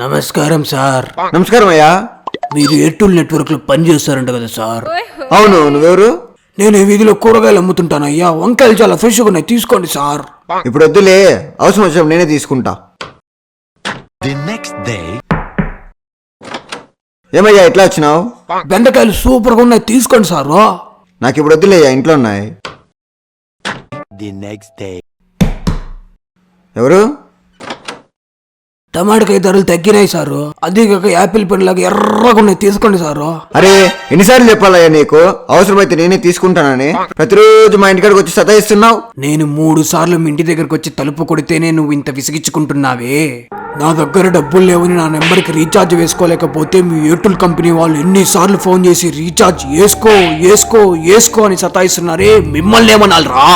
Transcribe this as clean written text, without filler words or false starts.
నమస్కారం సార్. నమస్కారం అయ్యా. మీరు ఎయిర్టెల్ నెట్వర్క్ లో పని చేస్తారంట కదా సార్? అవును, నువ్వెవరు? నేను ఈ వీధిలో కూరగాయలు అమ్ముతుంటాను అయ్యా. వంకాయలు చాలా ఫ్రెష్గా ఉన్నాయి, తీసుకోండి సార్. ఇప్పుడు వద్దులే, అవసరం వచ్చినప్పుడు నేనే తీసుకుంటా. ఏమయ్యా ఎట్లా వచ్చినావు? బెండకాయలు సూపర్ గా ఉన్నాయి, తీసుకోండి సార్. నాకు ఇప్పుడు వద్దులే, ఇంట్లో ఉన్నాయి. ఎవరు? టమాటకాయ ధరలు తగ్గినాయి సారు. అదే కాక యాపిల్ పండ్లాగా ఎర్రగా ఉన్నాయి, తీసుకోండి సారు. అరే ఎన్నిసార్లు చెప్పాలయ్యా నీకు, అవసరమైతే నేనే తీసుకుంటానని. ప్రతిరోజు మా ఇంటికాడికి వచ్చి సతాయిస్తున్నావు. నేను 3 సార్లు మీ ఇంటి దగ్గరకు వచ్చి తలుపు కొడితేనే నువ్వు ఇంత విసిగించుకుంటున్నావే. నా దగ్గర డబ్బులు లేవని నా నెంబర్కి రీఛార్జ్ వేసుకోలేకపోతే మీ ఎయిర్టెల్ కంపెనీ వాళ్ళు ఎన్నిసార్లు ఫోన్ చేసి రీఛార్జ్ వేసుకో వేసుకో వేసుకో అని సతాయిస్తున్నారే, మిమ్మల్ని ఏమనాలరా?